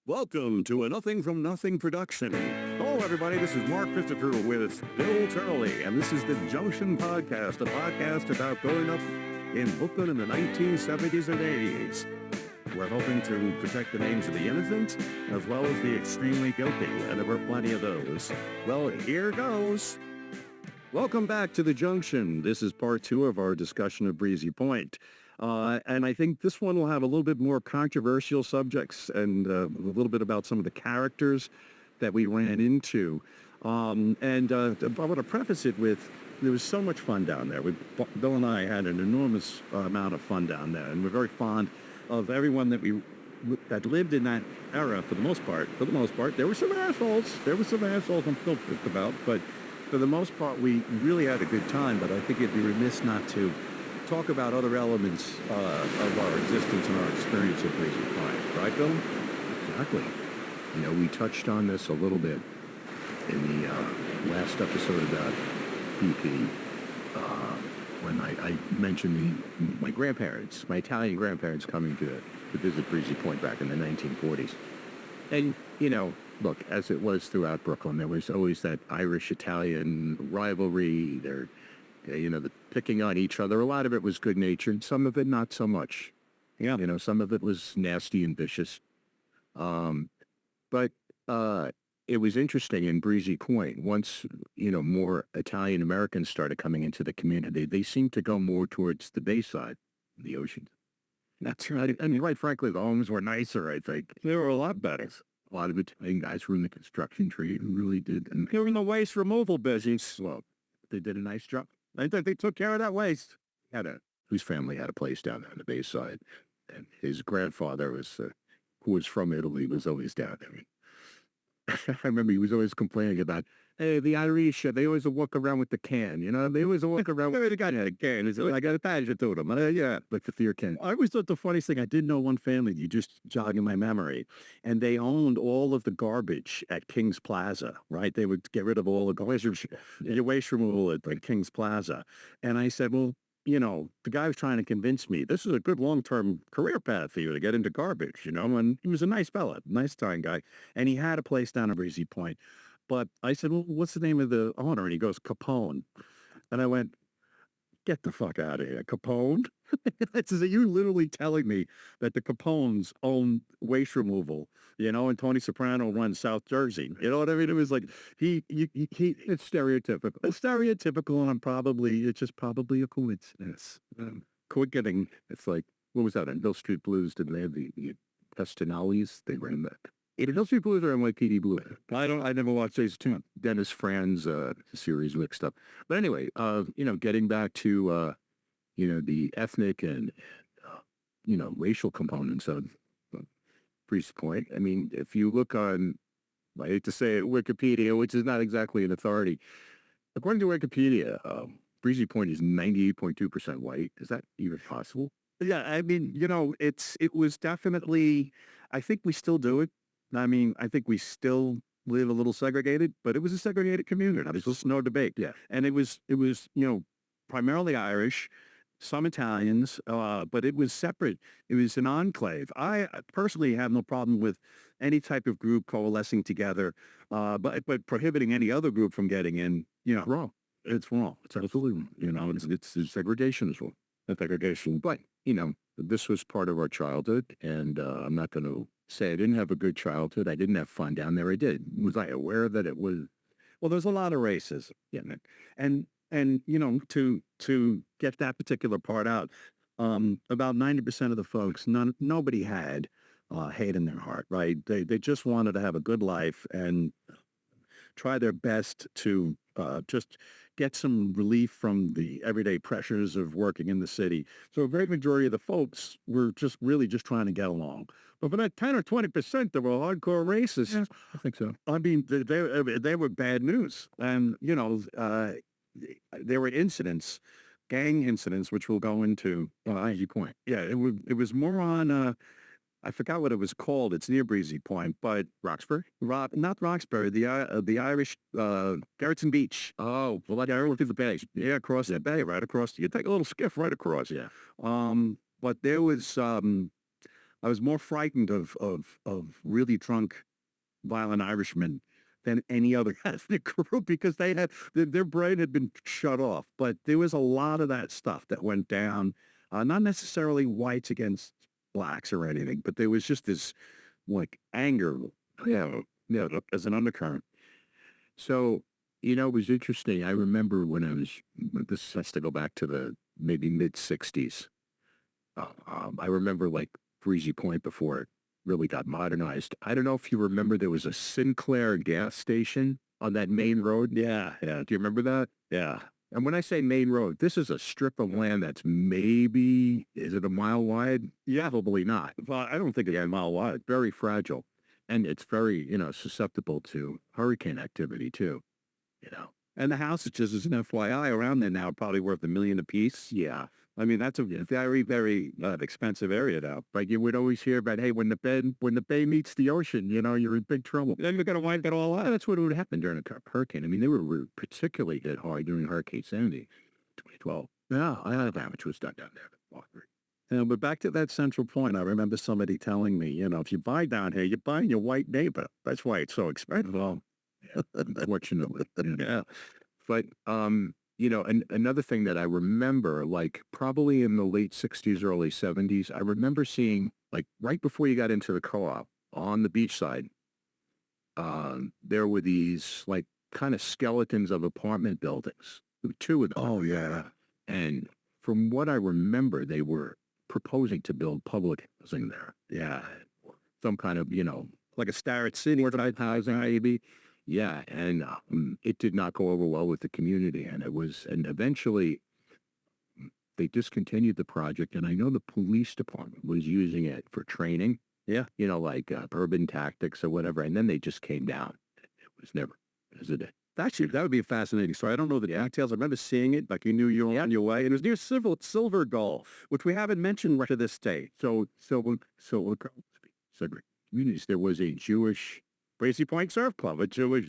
Welcome to a Nothing from Nothing production. Hello, everybody. This is Mark Christopher with Bill Turley, and this is the Junction podcast, a podcast about growing up in Brooklyn in the 1970s and 80s. We're hoping to protect the names of the innocent as well as the extremely guilty, and there were plenty of those. Well, here goes. Welcome back to the Junction. This is part two of our discussion of Breezy Point. And I think this one will have a little bit more controversial subjects and a little bit about some of the characters that we ran into. I want to preface it with, there was so much fun down there. Bill and I had an enormous amount of fun down there, and we're very fond of everyone that lived in that era for the most part. For the most part, there were some assholes. I'm still pissed about, but for the most part, we really had a good time. But I think it'd be remiss not to talk about other elements of our existence and our experience at Breezy Point. Right, Bill? Exactly. We touched on this a little bit in the last episode about BP when I mentioned my grandparents, my Italian grandparents coming to visit Breezy Point back in the 1940s. And, look, as it was throughout Brooklyn, there was always that Irish-Italian rivalry. The picking on each other. A lot of it was good-natured. Some of it not so much. Yeah. Some of it was nasty and vicious. But it was interesting in Breezy Point. Once, more Italian Americans started coming into the community, they seemed to go more towards the bayside, the ocean. That's right. And quite frankly, the homes were nicer, I think. They were a lot better. A lot of Italian guys were in the construction trade who really did. And they were in the waste removal business. Well, they did a nice job. I think they took care of that waste. Whose family had a place down there on the Bayside, and his grandfather who was from Italy, was always down there. I remember he was always complaining about, hey, the Irish, they always walk around with the can, they always walk around with the can. I got a badge to them. Yeah, like the beer can. I always thought the funniest thing, I did know one family, you just jogging my memory, and they owned all of the garbage at King's Plaza, right? They would get rid of all the waste removal at King's Plaza. And I said, well, the guy was trying to convince me, this is a good long-term career path for you to get into garbage, and he was a nice fella, nice time guy. And he had a place down at Breezy Point. But I said, well, what's the name of the owner? And he goes, Capone. And I went, get the fuck out of here. Capone? It's as you literally telling me that the Capones own waste removal, and Tony Soprano runs South Jersey. You know what I mean? It was like, it's stereotypical. It's stereotypical, and it's just probably a coincidence. Quick getting, it's like, what was that, on Hill Street Blues? Did they have the Pestinellis? They ran that. Hill Street Blues or NYPD Blue? I never watched these two. Dennis Franz series mixed up. But anyway, getting back to, the ethnic and, racial components of Breezy Point. I mean, if you look on, I hate to say it, Wikipedia, which is not exactly an authority. According to Wikipedia, Breezy Point is 98.2% white. Is that even possible? Yeah, I mean, it was definitely, I think we still do it. I mean, I think we still live a little segregated, but it was a segregated community. There's just no debate. Yeah. And it was, primarily Irish, some Italians, but it was separate. It was an enclave. I personally have no problem with any type of group coalescing together, but prohibiting any other group from getting in, Wrong. It's wrong. It's absolutely wrong. It's segregation as well. Segregation. But, this was part of our childhood, and I'm not going to say I didn't have a good childhood. I didn't have fun down there. I did. Was I aware that it was? Well, there's a lot of racism. Yeah. And to get that particular part out, about 90% of the folks, nobody had hate in their heart, right? They just wanted to have a good life and try their best to just get some relief from the everyday pressures of working in the city. So a great majority of the folks were just really just trying to get along. But for that 10 or 20% that were hardcore racists, Yeah, I think so. I mean, they were bad news. And, there were incidents, gang incidents, which we'll go into. Breezy Point. Yeah, it was more on, I forgot what it was called. It's near Breezy Point, but Roxbury? Not Roxbury, the Irish, Garrettson Beach. Oh, well, like I went through the bay. Yeah, across the bay, right across. You take a little skiff right across. Yeah. But there was, I was more frightened of really drunk, violent Irishmen than any other ethnic group because they had their brain had been shut off. But there was a lot of that stuff that went down, not necessarily whites against blacks or anything, but there was just this like anger, as an undercurrent. So, it was interesting. I remember when I was, this has to go back to the maybe mid 60s. I remember like Breezy Point before it really got modernized. I don't know if you remember there was a Sinclair gas station on that main road. Yeah, yeah, Do you remember that? yeah. And when I say main road, this is a strip of land that's maybe, is it a mile wide? Yeah. Probably not. Well, I don't think it's a mile wide. Very fragile. And it's very, susceptible to hurricane activity too, you know. And the houses, just as an FYI, around there now are probably worth $1 million apiece. Yeah. I mean, that's a very, very expensive area now. But you would always hear about, hey, when the bay meets the ocean, you're in big trouble. Then you're going to wipe it all Yeah, out. that's what would happen during a hurricane. I mean, they were particularly hit hard during Hurricane Sandy, 2012. Yeah, A lot of damage was done down there. but back to that central point, I remember somebody telling me, if you buy down here, you're buying your white neighbor. That's why it's so expensive. Well, unfortunately. Yeah. But, another thing that I remember, like probably in the late 60s, early 70s, I remember seeing, like right before you got into the co-op on the beach side, there were these like kind of skeletons of apartment buildings, two of them. Oh, yeah. And from what I remember, they were proposing to build public housing there. Yeah. Some kind of, Like a Starrett City. organized housing, maybe. Yeah, and it did not go over well with the community, and eventually they discontinued the project, and I know the police department was using it for training. Yeah. Like urban tactics or whatever, and then they just came down. It was never visited. Actually, that would be a fascinating story. I don't know the details. I remember seeing it, like you knew you were on your way. And it was near Silver Gull, which we haven't mentioned to this day. So communities. There was a Jewish Breezy Point Surf Club, a Jewish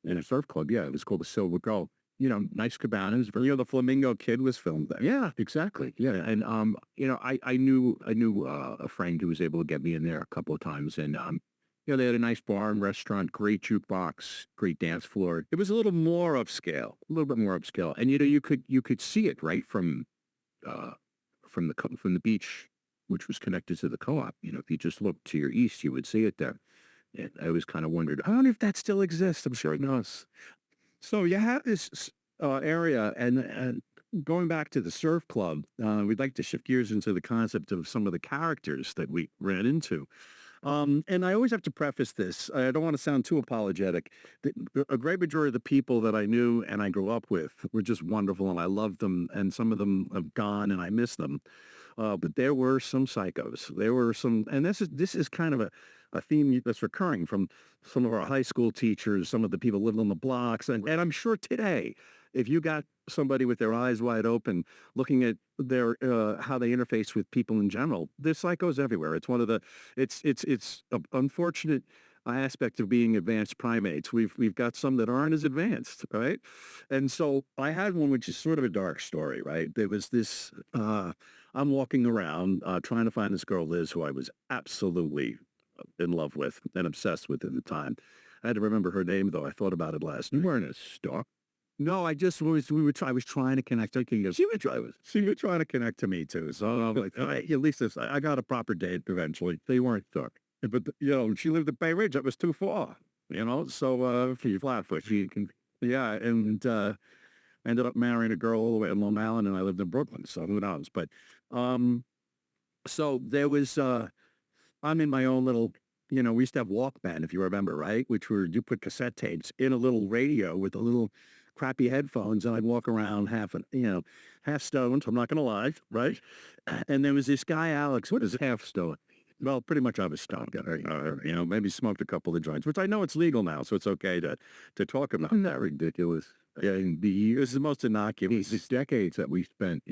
and a surf club. Yeah, it was called the Silver Gull. Nice cabanas. the Flamingo Kid was filmed there. Yeah, exactly. Yeah, and I knew a friend who was able to get me in there a couple of times, and they had a nice bar and restaurant, great jukebox, great dance floor, It was a little more upscale. a little bit more upscale, and you could see it right from the beach, which was connected to the co-op. If you just looked to your east, you would see it there. And I always kind of wondered, I don't know if that still exists. I'm sure it does. So you have this area, and going back to the surf club, we'd like to shift gears into the concept of some of the characters that we ran into. And I always have to preface this. I don't want to sound too apologetic. A great majority of the people that I knew and I grew up with were just wonderful, and I loved them, and some of them have gone, and I miss them. But there were some psychos. There were some, and this is kind of a theme that's recurring from some of our high school teachers, some of the people living on the blocks. And I'm sure today, if you got somebody with their eyes wide open, looking at their how they interface with people in general, there's psychos everywhere. It's one of the, it's an unfortunate aspect of being advanced primates. We've got some that aren't as advanced, right? And so I had one which is sort of a dark story, right? There was this, I'm walking around trying to find this girl, Liz, who I was absolutely in love with and obsessed with at the time. I had to remember her name, though. I thought about it last you night. weren't a stalk. No, I just was, I was trying to connect. She was trying to connect to me, too. So I'm like, all right, at least I got a proper date eventually. So you weren't stalk. But, she lived at Bay Ridge. That was too far, so for you Flatbush. Yeah, and ended up marrying a girl all the way in Long Island, and I lived in Brooklyn, so who knows. But so there was, I'm in my own little, we used to have Walkman, if you remember, right? Which were, you put cassette tapes in a little radio with a little crappy headphones, and I'd walk around half stoned, I'm not going to lie, right? And there was this guy, Alex. What is half stoned? Well, pretty much I was stoned. Maybe smoked a couple of joints, which I know it's legal now, so it's okay to talk about. Isn't that ridiculous? Yeah, this is the most innocuous. These decades that we spent,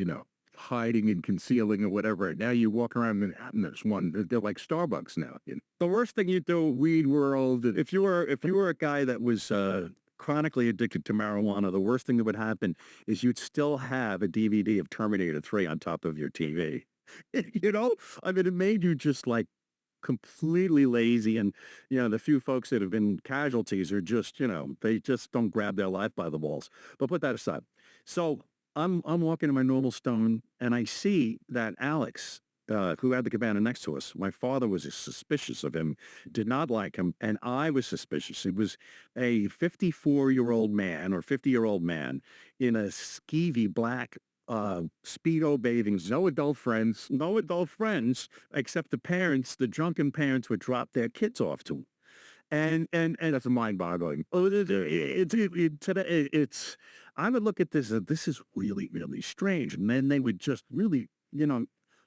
hiding and concealing or whatever. Now you walk around Manhattan, there's one. They're like Starbucks now. The worst thing you do, weed world, if you were a guy that was chronically addicted to marijuana, the worst thing that would happen is you'd still have a DVD of Terminator 3 on top of your TV. You know, I mean, it made you just like completely lazy. And, the few folks that have been casualties are just, they just don't grab their life by the balls. But put that aside. So I'm walking in my normal stone and I see that Alex, who had the cabana next to us, my father was suspicious of him, did not like him. And I was suspicious. It was a 54-year-old man or 50-year-old man in a skeevy black Speedo bathing, no adult friends, except the parents, the drunken parents would drop their kids off to him. And that's mind boggling. Oh, it's, I would look at this as this is really, really strange. And then they would just really,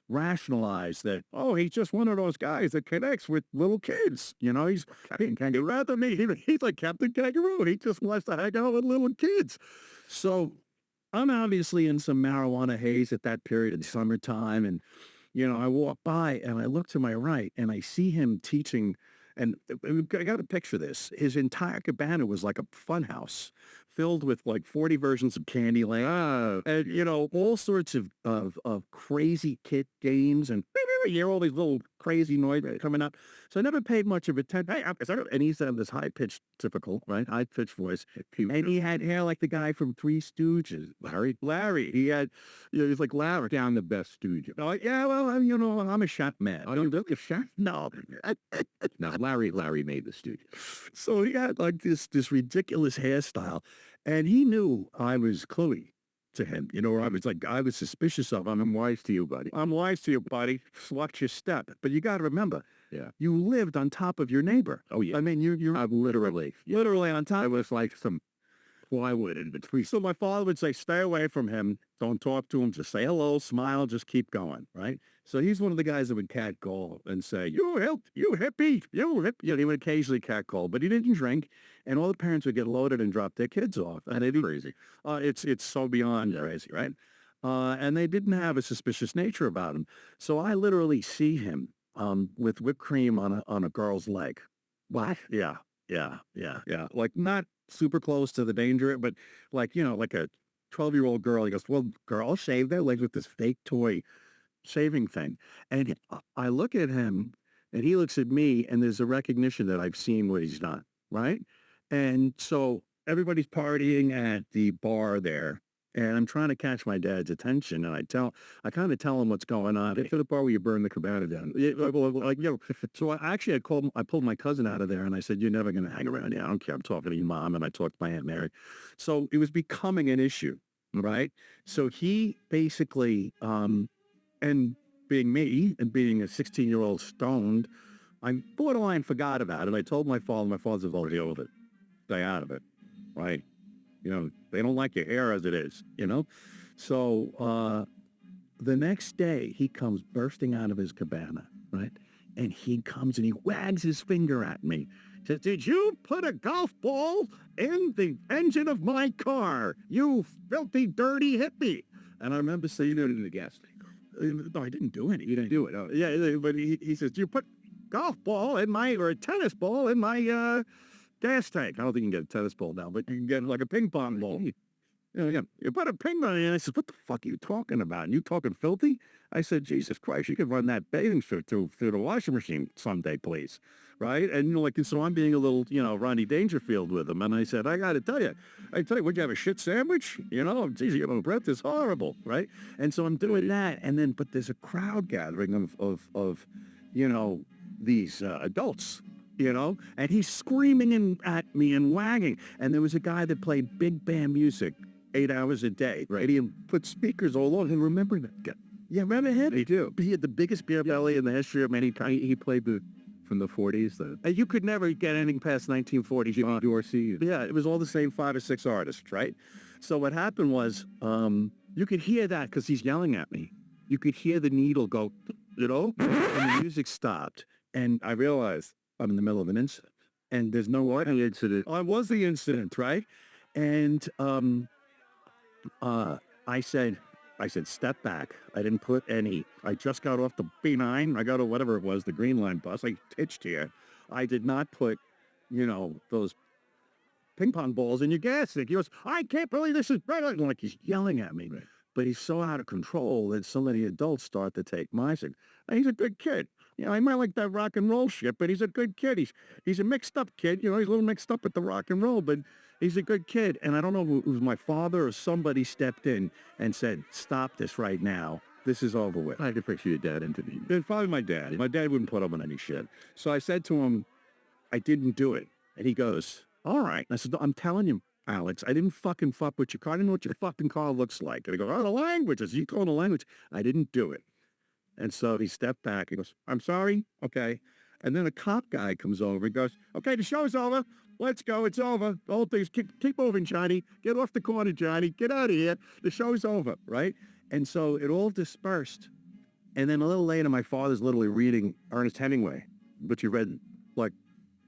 rationalize that, oh, he's just one of those guys that connects with little kids. He's Captain Kangaroo. Rather me, he's like Captain Kangaroo. He just wants to hang out with little kids. So I'm obviously in some marijuana haze at that period in summertime. And, I walk by and I look to my right and I see him teaching. And I got to picture this. His entire cabana was like a fun house filled with like 40 versions of Candyland. And, all sorts of crazy kid games and you hear all these little crazy noise coming up. So I never paid much of attention. Hey, and he's this high-pitched, typical, right? High-pitched voice. And he had hair like the guy from Three Stooges. Larry. He had, he's like Larry. Down the best studio. Oh, yeah, well, I'm a chef man. Oh, you're a chef? No. No, Larry made the studio. So he had like this ridiculous hairstyle. And he knew I was cluey to him, or I was suspicious of him. I'm wise to you, buddy. I'm wise to you, buddy. Watch your step. But you got to remember, Yeah. you lived on top of your neighbor. Oh, yeah. I mean, you're I'm literally on top. It was like some plywood in between. So my father would say, stay away from him. Don't talk to him. Just say hello, smile, just keep going, right? So he's one of the guys that would catcall and say, you hippie. He would occasionally catcall, but he didn't drink. And all the parents would get loaded and drop their kids off. And it'd be Crazy. It's so beyond crazy, right? And they didn't have a suspicious nature about him. So I literally see him with whipped cream on a girl's leg. What? Yeah. Like not super close to the danger, but like, like a 12-year-old girl. He goes, well, girls shave their legs with this fake toy shaving thing. And I look at him and he looks at me and there's a recognition that I've seen what he's done, right? And so everybody's partying at the bar there. And I'm trying to catch my dad's attention, and I kind of tell him what's going on. To the bar where you burned the cabana down. Yeah, like, so I pulled my cousin out of there, and I said, "You're never going to hang around here. I don't care. I'm talking to your mom," and I talked to my Aunt Mary. So it was becoming an issue, right? So he basically, and being me and being a 16-year-old stoned, I borderline forgot about it. I told my father. My father's like, deal with it. Stay out of it, right? They don't like your hair as it is, So the next day, he comes bursting out of his cabana, right? And he comes and he wags his finger at me. Says, did you put a golf ball in the engine of my car? You filthy, dirty hippie. And I remember saying, You in the gas tank. no, I didn't do it. You didn't do it. Oh. Yeah, but he says, you put golf ball in or a tennis ball in my gas tank. I don't think you can get a tennis ball now, but you can get like a ping pong ball. You put a ping pong in. And I said, what the fuck are you talking about? And you talking filthy? I said, Jesus Christ, you could run that bathing suit through the washing machine someday, please. Right? And so I'm being a little, Ronnie Dangerfield with him. And I said, I got to tell you, would you have a shit sandwich? Geez, your breath is horrible. Right? And so I'm doing that. And then, but there's a crowd gathering of these adults. And he's screaming at me and wagging. And there was a guy that played big band music 8 hours a day. Right. He put speakers all over. And remember that guy? Yeah, remember him? They do. He had the biggest beer belly in the history of mankind. He played from the 40s. And you could never get anything past 1940s. Dorsey. Yeah, it was all the same 5 or 6 artists, right? So what happened was you could hear that because he's yelling at me. You could hear the needle go, and the music stopped. And I realized I'm in the middle of an incident. And there's no what? An incident. I was the incident, right? And I said, step back. I didn't put any. I just got off the B9. I got whatever it was, the Green Line bus. I hitched here. I did not put, those ping pong balls in your gas tank. He goes, I can't believe this is right. Like he's yelling at me. Right. but he's so out of control that so many adults start to take my side. He's a good kid. You know, he might like that rock and roll shit, but he's a good kid. He's a mixed up kid. You know, he's a little mixed up with the rock and roll, but he's a good kid. And I don't know if it was my father or somebody stepped in and said, stop this right now. This is over with. I could picture your dad intervening. It's probably my dad. My dad wouldn't put up with any shit. So I said to him, I didn't do it. And he goes, all right. And I said, I'm telling you, Alex, I didn't fucking fuck with your car. I didn't know what your fucking car looks like. And he goes, oh, the language. You call the language. I didn't do it. And so he stepped back. He goes, I'm sorry. Okay. And then a cop guy comes over and goes, okay, the show's over. Let's go. It's over. The whole thing's keep moving, Johnny. Get off the corner, Johnny. Get out of here. The show's over. Right. And so it all dispersed. And then a little later, my father's literally reading Ernest Hemingway, which he read like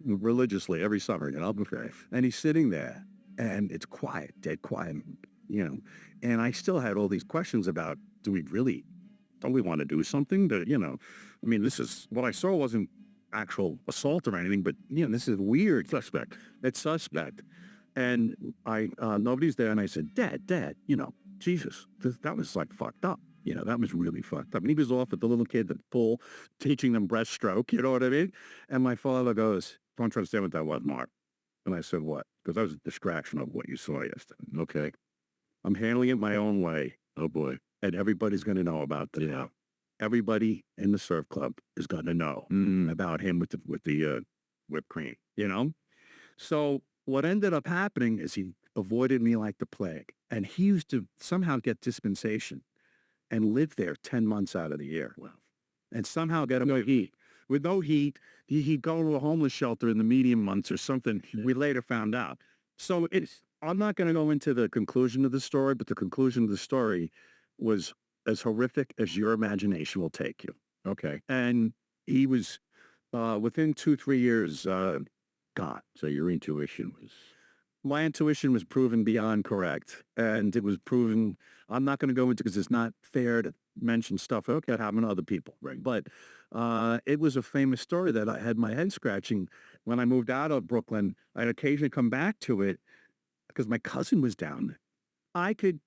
religiously every summer, you know. Okay. And he's sitting there and it's quiet, dead quiet, you know. And I still had all these questions about, don't we want to do something that, you know, I mean, this is what I saw wasn't actual assault or anything, but, you know, this is weird. Suspect. It's suspect. And nobody's there. And I said, Dad, you know, Jesus, that was like fucked up. You know, that was really fucked up. And he was off with the little kid at the pool, teaching them breaststroke, you know what I mean? And my father goes, don't you understand what that was, Mark? And I said, what? Because that was a distraction of what you saw yesterday. Okay. I'm handling it my own way. Oh, boy. And everybody's going to know about that. Yeah. Everybody in the surf club is going to know about him with the whipped cream, you know? So what ended up happening is he avoided me like the plague. And he used to somehow get dispensation and live there 10 months out of the year. Wow. And somehow get no heat. With no heat, he'd go to a homeless shelter in the medium months or something. Yeah. We later found out. So I'm not going to go into the conclusion of the story, but the conclusion of the story was as horrific as your imagination will take you. Okay. And he was, within 2-3 years, gone. So your intuition was... My intuition was proven beyond correct. And it was proven, I'm not going to go into, because it's not fair to mention stuff that happened to other people. Right. But it was a famous story that I had my head scratching when I moved out of Brooklyn. I'd occasionally come back to it because my cousin was down there. I could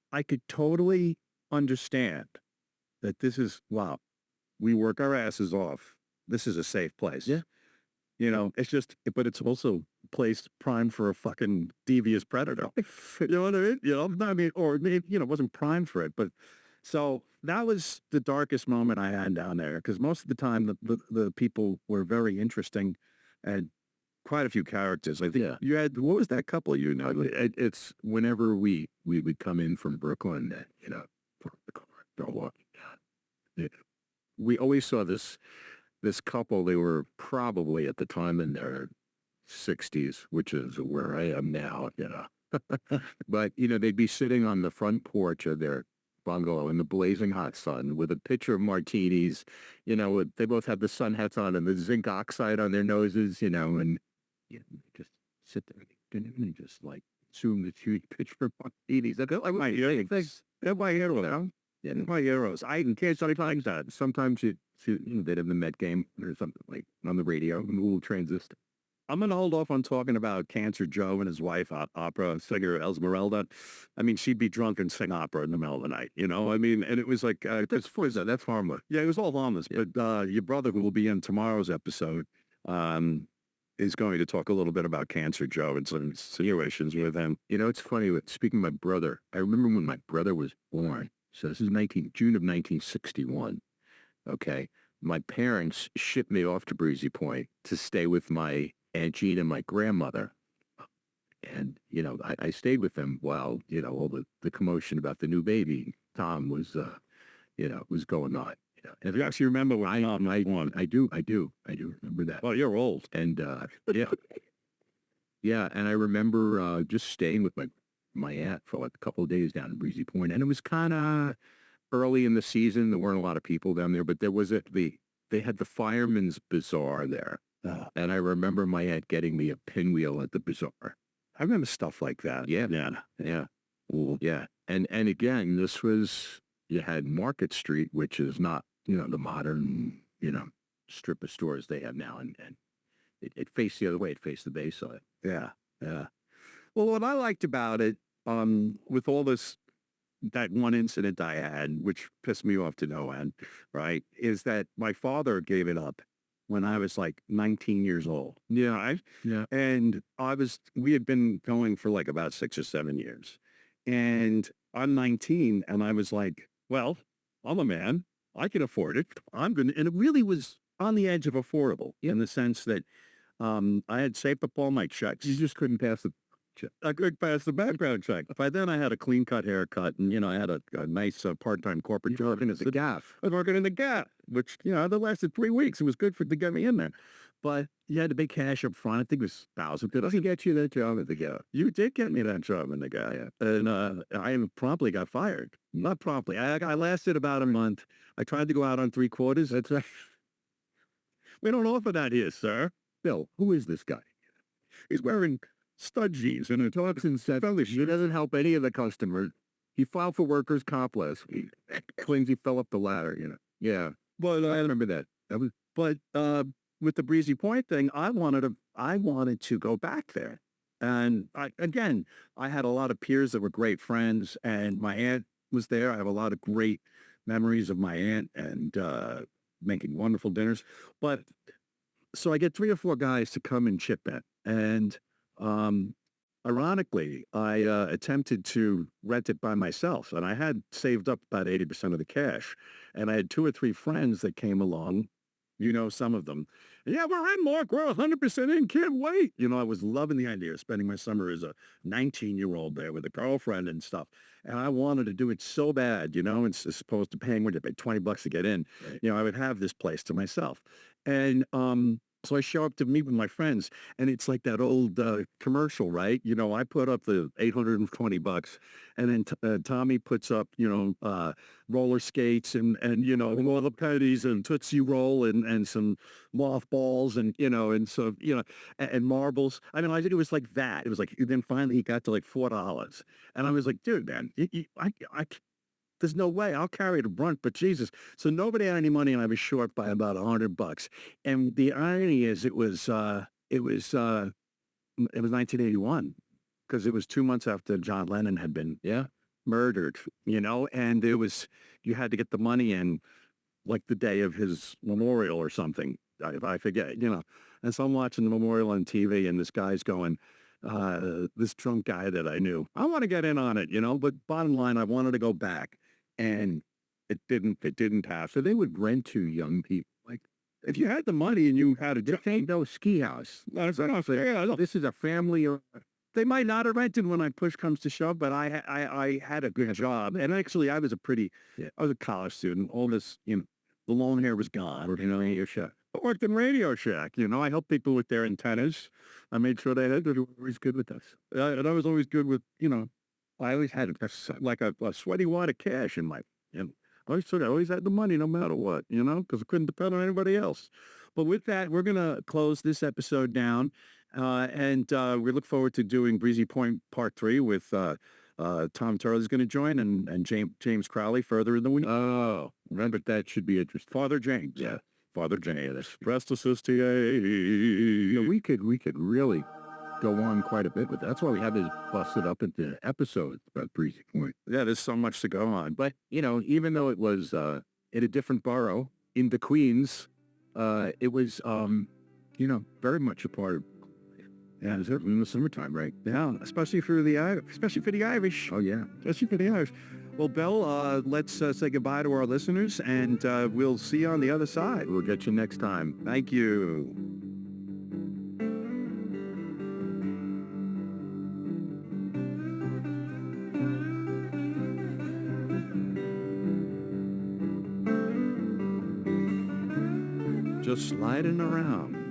totally understand that this is, wow, we work our asses off. This is a safe place. Yeah. You know, it's just, but it's also a place primed for a fucking devious predator. You know what I mean? You know, I mean, or maybe, you know, wasn't primed for it. But so that was the darkest moment I had down there, because most of the time the people were very interesting and quite a few characters. I think you had, what was that couple you know? It's whenever we would come in from Brooklyn, you know, park the car, go walk. We always saw this couple. They were probably at the time in their 60s, which is where I am now, you know. But, you know, they'd be sitting on the front porch of their bungalow in the blazing hot sun with a pitcher of martinis, you know. They both have the sun hats on and the zinc oxide on their noses, you know, and just sit there and just like consume this huge pitcher of martinis. That's like my heroes. They're my heroes. Yeah, my heroes. I can't say times that. Sometimes you know, they'd have the Met game or something like on the radio, a little transistor. I'm going to hold off on talking about Cancer Joe and his wife, opera singer Esmeralda. I mean, she'd be drunk and sing opera in the middle of the night, you know? I mean, and it was like... that's harmless. Yeah, it was all harmless. Yeah. But your brother, who will be in tomorrow's episode, is going to talk a little bit about Cancer Joe and some situations with him. You know, it's funny, speaking of my brother, I remember when my brother was born. So this is June of 1961. Okay. My parents shipped me off to Breezy Point to stay with my Aunt Jean and my grandmother. And, you know, I stayed with them while, you know, all the commotion about the new baby, Tom, was, you know, was going on. You know, and if you actually remember when I do remember that. Well, you're old. And, yeah. Yeah. And I remember just staying with my aunt for like a couple of days down in Breezy Point. And it was kind of early in the season. There weren't a lot of people down there, but there was they had the fireman's bazaar there. And I remember my aunt getting me a pinwheel at the bazaar. I remember stuff like that. Yeah. Well, yeah. And again, this was, you had Market Street, which is not, you know, the modern, you know, strip of stores they have now. And it faced the other way. It faced the Bayside. Yeah. Yeah. Well, what I liked about it, with all this that one incident I had, which pissed me off to no end, right, is that my father gave it up when I was like 19 years old. Yeah. Yeah. And we had been going for like about 6 or 7 years. And I'm 19 and I was like, well, I'm a man. I can afford it. And it really was on the edge of affordable in the sense that I had saved up all my checks. You just couldn't pass the check. I could pass the background check. By then, I had a clean cut haircut, and I had a nice part-time corporate job. Working at the Gap. I was working in the Gap, which that lasted 3 weeks. It was good to get me in there, but you had to pay cash up front. I think it was $1,000. Did I get you that job at the Gap? You did get me that job in the Gap, and I promptly got fired. Not promptly. I lasted about a month. I tried to go out on 3/4. That's right. We don't offer that here, sir. Bill, who is this guy? He's wearing stud jeans and a Talks and said he doesn't help any of the customers. He filed for workers' comp last week. Claims he fell up the ladder, Yeah. But I remember that. But with the Breezy Point thing, I wanted to go back there. And I had a lot of peers that were great friends, and my aunt was there. I have a lot of great memories of my aunt and making wonderful dinners. But so I get 3 or 4 guys to come and chip in. And ironically, I attempted to rent it by myself. And I had saved up about 80% of the cash. And I had 2 or 3 friends that came along. Some of them. Yeah, we're in, Mark. We're 100% in. Can't wait. I was loving the idea of spending my summer as a 19-year-old there with a girlfriend and stuff. And I wanted to do it so bad, and as opposed to paying, what did I pay, $20 to get in. Right. I would have this place to myself. And so I show up to meet with my friends, and it's like that old commercial, right? I put up the $820, and then Tommy puts up, roller skates and all the pennies and Tootsie Roll and some mothballs and, and so, and marbles. I mean, I think it was like that. It was like, then finally he got to like $4. And I was like, dude, man, there's no way I'll carry the brunt, but Jesus. So nobody had any money and I was short by about $100. And the irony is it was 1981 because it was 2 months after John Lennon had been murdered, and you had to get the money in like the day of his memorial or something. I forget, and so I'm watching the memorial on TV and this guy's going, this drunk guy that I knew, I want to get in on it, but bottom line, I wanted to go back. And it didn't pass. So they would rent to young people. Like, if you had the money and you had a job. This ain't no ski house. This is a family. They might not have rented when push comes to shove, but I had a good job. And actually, I was a college student. All this, the long hair was gone. Radio Shack. I worked in Radio Shack. I helped people with their antennas. I made sure they were always good with us. And I was always good with, I always had like a sweaty wad of cash in my, I always had the money no matter what, because I couldn't depend on anybody else. But with that, we're going to close this episode down. And we look forward to doing Breezy Point Part 3 with Tom Turley's going to join and James Crowley further in the week. Oh, remember that should be interesting. Father James. Yeah. Father James. Rest assist TA. We could really go on quite a bit with that. That's why we have this busted up into episodes about Breezy Point. Yeah, there's so much to go on. But, even though it was in a different borough, in the Queens, it was, very much a part of, certainly in the summertime, right? Yeah, especially for the Irish. Oh, yeah. Especially for the Irish. Well, Bill, let's say goodbye to our listeners, and we'll see you on the other side. We'll get you next time. Thank you. Just sliding around.